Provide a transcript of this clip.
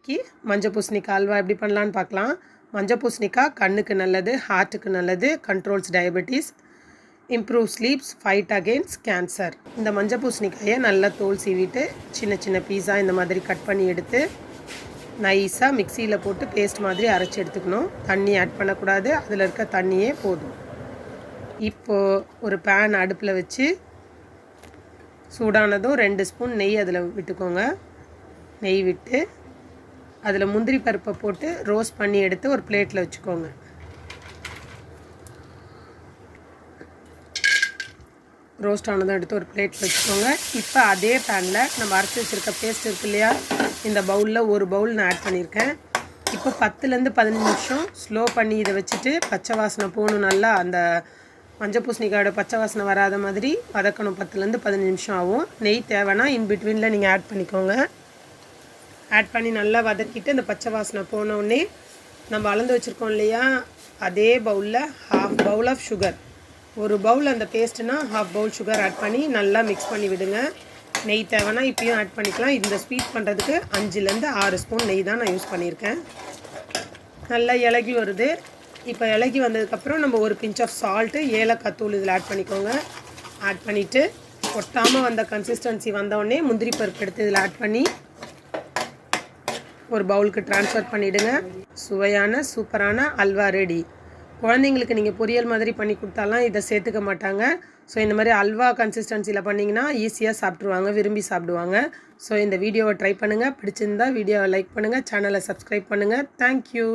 இன்றைக்கி மஞ்சள் பூசணிக்காய் அல்வா எப்படி பண்ணலான்னு பார்க்கலாம். மஞ்சள் பூசணிக்காய் கண்ணுக்கு நல்லது, ஹார்ட்டுக்கு நல்லது, controls diabetes, improve sleeps, fight against cancer. இந்த மஞ்சள் பூசணிக்காயை நல்லா தோல் சீவிட்டு சின்ன சின்ன பீஸாக இந்த மாதிரி கட் பண்ணி எடுத்து நைஸாக மிக்சியில் போட்டு பேஸ்ட் மாதிரி அரைச்சி எடுத்துக்கணும். தண்ணி ஆட் பண்ணக்கூடாது, அதில் இருக்க தண்ணியே போதும். இப்போது ஒரு பேன் அடுப்பில் வச்சு சூடானதும் 2 ஸ்பூன் நெய் அதில் விட்டுக்கோங்க. நெய் விட்டு அதில் முந்திரி பருப்பை போட்டு ரோஸ்ட் பண்ணி எடுத்து ஒரு பிளேட்டில் வச்சுக்கோங்க. ரோஸ்ட் ஆனதும் எடுத்து ஒரு பிளேட்டில் வச்சுக்கோங்க. இப்போ அதே பேனில் நம்ம அரைச்சி வச்சுருக்க பேஸ்ட் இருக்கு இல்லையா, இந்த பவுலில் ஒரு பவுல் நான் ஆட் பண்ணியிருக்கேன். இப்போ 10லேருந்து 15 நிமிஷம் ஸ்லோ பண்ணி இதை வச்சுட்டு பச்சை வாசனை போகணும். நல்லா அந்த மஞ்சள் பூசணிக்காயோட பச்சை வாசனை வராத மாதிரி வதக்கணும். 10லேருந்து 15 நிமிஷம் ஆகும். நெய் தேவைன்னா இன்பிட்வீனில் நீங்கள் ஆட் பண்ணிக்கோங்க. ஆட் பண்ணி நல்லா வதக்கிட்டு அந்த பச்சை வாசனை போனோடனே நம்ம அளந்து வச்சுருக்கோம் இல்லையா, அதே பவுலில் ½ பவுல் ஆஃப் சுகர், ஒரு பவுல் அந்த பேஸ்ட்டுனா ½ பவுல் சுகர் ஆட் பண்ணி நல்லா மிக்ஸ் பண்ணி விடுங்க. நெய் தேவைன்னா இப்பயும் ஆட் பண்ணிக்கலாம். இந்த ஸ்வீட் பண்ணுறதுக்கு 5லேருந்து 6 ஸ்பூன் நெய் தான் நான் யூஸ் பண்ணியிருக்கேன். நல்லா இலகி வருது. இப்போ இலகி வந்ததுக்கப்புறம் நம்ம ஒரு பிஞ்ச் ஆஃப் சால்ட்டு, ஏலக்காய் தூள் இதில் ஆட் பண்ணிக்கோங்க. ஆட் பண்ணிவிட்டு ஒட்டாமல் வந்த கன்சிஸ்டன்சி வந்தோடனே முந்திரி பருப்பு எடுத்து இதில் ஆட் பண்ணி ஒரு பவுலுக்கு ட்ரான்ஸ்ஃபர் பண்ணிவிடுங்க. சுவையான சூப்பரான அல்வா ரெடி. குழந்தைங்களுக்கு நீங்கள் பொரியல் மாதிரி பண்ணி கொடுத்தாலாம் இதை சேர்த்துக்க மாட்டாங்க. ஸோ இந்த மாதிரி அல்வா கன்சிஸ்டன்சியில் பண்ணிங்கன்னா ஈஸியாக சாப்பிட்ருவாங்க, விரும்பி சாப்பிடுவாங்க. ஸோ இந்த வீடியோவை ட்ரை பண்ணுங்கள். பிடிச்சிருந்தா வீடியோவை லைக் பண்ணுங்கள், சேனலை சப்ஸ்கிரைப் பண்ணுங்கள். தேங்க்யூ.